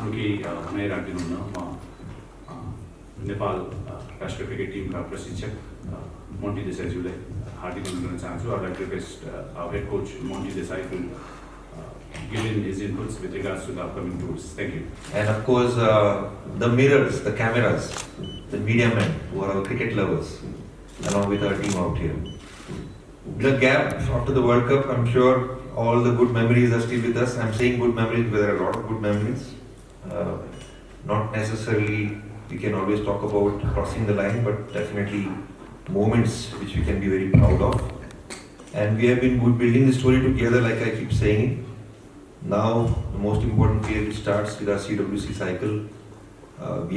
आफ्नो केही भनाइ राखिदिनुहुन्न म नेपाल राष्ट्रिय क्रिकेट टिमका प्रशिक्षक Monty Desai हार्दिक अनुरोध गर्न चाहन्छु. I'd like to request our head coach Monty Desai to give in his inputs with regards to the upcoming tours. Thank you. And of course, the mirrors, the cameras, the media men who are our cricket lovers, along with our team out here. The gap after the World Cup, I'm sure all the good memories are still with us. I'm saying good memories because there are a lot of good memories. Not necessarily we can always talk about crossing the line, but definitely moments which we can be very proud of. And we have been building the story together, like I keep saying. Now, the most important phase which starts with our CWC cycle.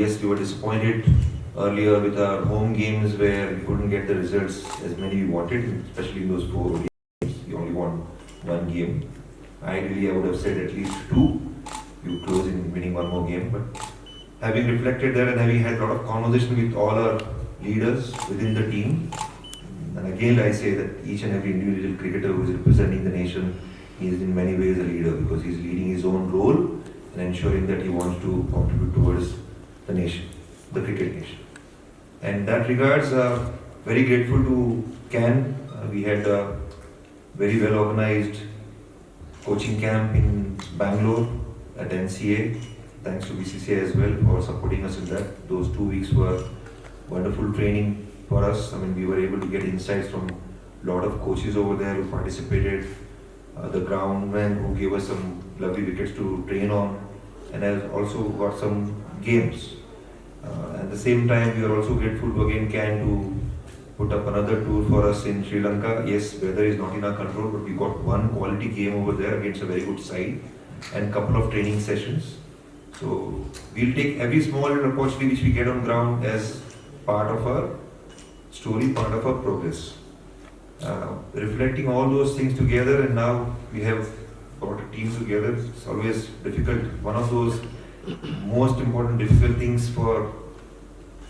Yes, we were disappointed earlier with our home games where we couldn't get the results as many we wanted, especially in those 4 games. We only won 1 game. Ideally, I would have said at least 2. We would close in winning 1 more game. But having reflected that and having had a lot of conversation with all our leaders within the team, and again I say that each and every individual cricketer who is representing the nation is in many ways a leader because he is leading his own role and ensuring that he wants to contribute towards the nation, the cricket nation. And in that regards, very grateful to Can. We had a very well organized coaching camp in Bangalore at NCA. Thanks to BCCI as well for supporting us in that. Those 2 weeks were wonderful training for us. I mean, we were able to get insights from a lot of coaches over there who participated, the groundmen who gave us some lovely wickets to train on, and has also got some games. At the same time, we are also grateful to again Can to put up another tour for us in Sri Lanka. Yes, weather is not in our control, but we got 1 quality game over there against a very good side and a couple of training sessions. So we'll take every small little opportunity which we get on ground as part of our story, part of our progress. Reflecting all those things together, and now we have brought a team together. It's always difficult. One of those most important difficult things for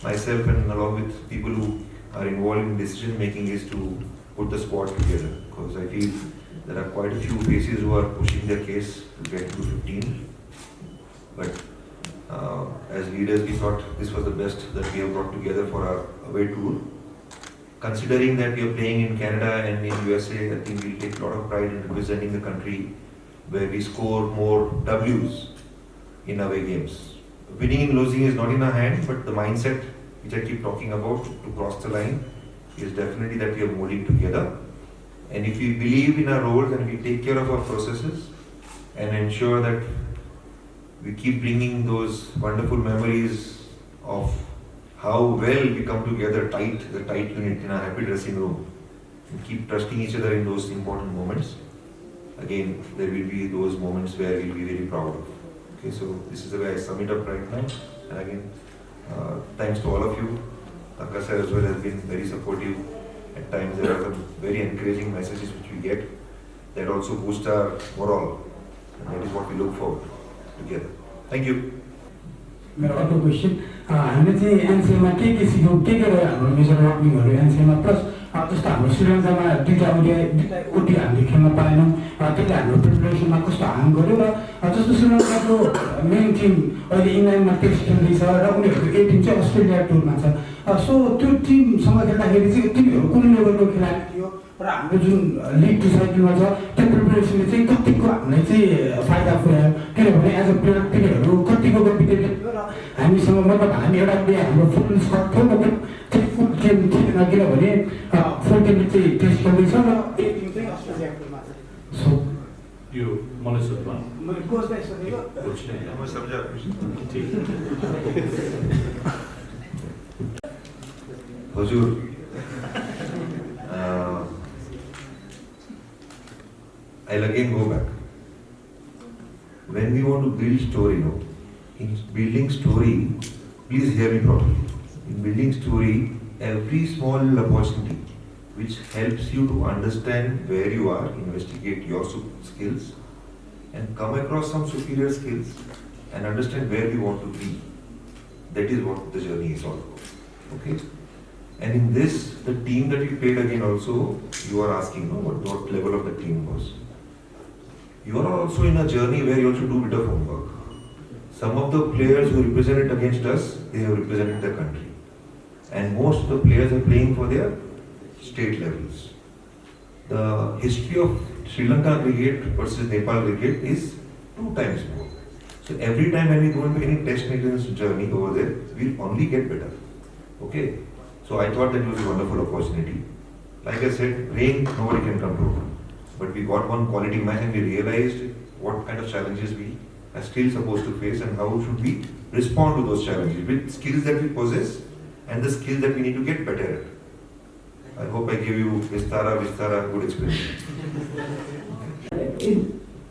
myself and along with people who are involved in decision making is to put the squad together, because I feel there are quite a few faces who are pushing their case to get to 15. But as leaders, we thought this was the best that we have brought together for our away tour. Considering that we are playing in Canada and in USA, I think we'll take a lot of pride in representing the country where we score more W's in away games. Winning and losing is not in our hand, but the mindset which I keep talking about to cross the line is definitely that we are molding together. And if we believe in our roles and we take care of our processes and ensure that we keep bringing those wonderful memories of how well we come together tight, the tight unit in our happy dressing room, and keep trusting each other in those important moments. Again, there will be those moments where we'll be very proud of. Okay, so this is the way I sum it up right now. And again, thanks to all of you. Akasa as well has been very supportive. At times there are some very encouraging messages which we get that also boost our morale. And that is what we look forward together. Thank you. मेरो अर्को question हामीले चाहिँ एनसीएमा के सिक्यौँ के हाम्रो major वर्किङहरू एनसीएमा plus जस्तो हाम्रो श्रीलङ्कामा दुईटा ओडी हामीले खेल्न पाएनौँ त्यसले हाम्रो प्रिपरेसनमा कस्तो हार्म गर्यो र जस्तो श्रीलङ्काको मेन टिम अहिले इङ्ल्यान्डमा टेस्ट खेल्दैछ र उनीहरूको ए टिम चाहिँ अस्ट्रेलिया टुरमा छ सो त्यो टिमसँग खेल्दाखेरि चाहिँ तिमीहरू कुन लेभलको खेलाडी थियो र हाम्रो जुन लिग टु साइकलमा छ त्यो प्रिपरेसनले चाहिँ कतिको हामीलाई चाहिँ फाइदा पुर्यायो किनभने एज अ प्लेयर तिनीहरू कतिको कम्पिटेटिभ थियो र हामीसँग मतलब हामी एउटा हाम्रो फुल स्कट थियो मतलब चाहिँ फुल गेम थिएन किनभने फुल टिमले चाहिँ टेस्ट खेल्दैछ र ए टिम चाहिँ अस्ट्रेलिया टुरमा छ सो यो मलाई सोध्नु मैले कोचलाई सोधेको म सम्झा हजुर I'll again go back. When we want to build story, in building story, please hear me properly. In building story, every small opportunity which helps you to understand where you are, investigate your skills, and come across some superior skills, and understand where we want to be. That is what the journey is all about. Okay? And in this, the team that we played again also, you are asking, what level of the team was. You are also in a journey where you also do a bit of homework. some of the players who represented against us, they have represented the country. And most of the players are playing for their state levels. The history of Sri Lanka cricket versus Nepal cricket is 2 times more. So every time when we go into any test matches journey over there, we'll only get better. Okay? So I thought that it was a wonderful opportunity. Like I said, rain nobody can control. But we got one quality match and we realized what kind of challenges we are still supposed to face and how should we respond to those challenges with skills that we possess and the skills that we need to get better at. I hope I gave you Vistara good explanation.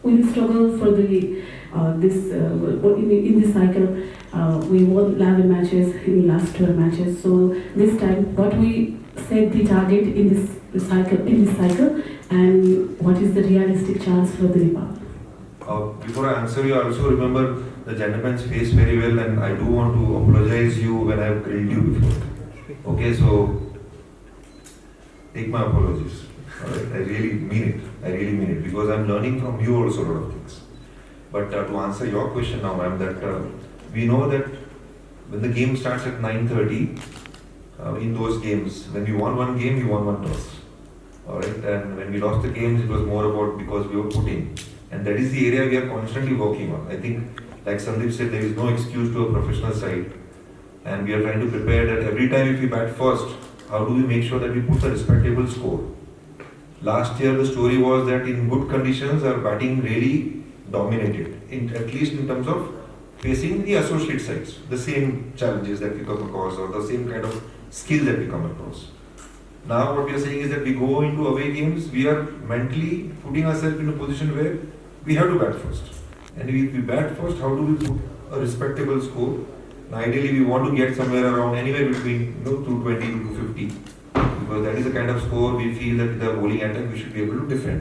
We struggle for the in this cycle. We won 11 matches in the last 12 matches. So this time, what we set the target in this cycle, and what is the realistic chance for the Nepal? Before I answer you, I also remember the gentleman's face very well, and I do want to apologize you when I have grilled you before. Okay, so take my apologies. Alright, I really mean it because I'm learning from you also a lot of things. But to answer your question now, ma'am, that we know that when the game starts at 9:30, in those games, when we won one game, we won one toss. Alright, and when we lost the games, it was more about because we were putting. And that is the area we are constantly working on. I think, like Sandeep said, there is no excuse to a professional side. And we are trying to prepare that every time if we bat first, how do we make sure that we put a respectable score? Last year the story was that in good conditions our batting really dominated, at least in terms of facing the associate sides, the same challenges that we come across or the same kind of skill that we come across. Now what we are saying is that we go into away games, we are mentally putting ourselves in a position where we have to bat first. And if we bat first, how do we put a respectable score? Now, ideally we want to get somewhere around anywhere between 220 to 250 because that is the kind of score we feel that with the bowling attack we should be able to defend.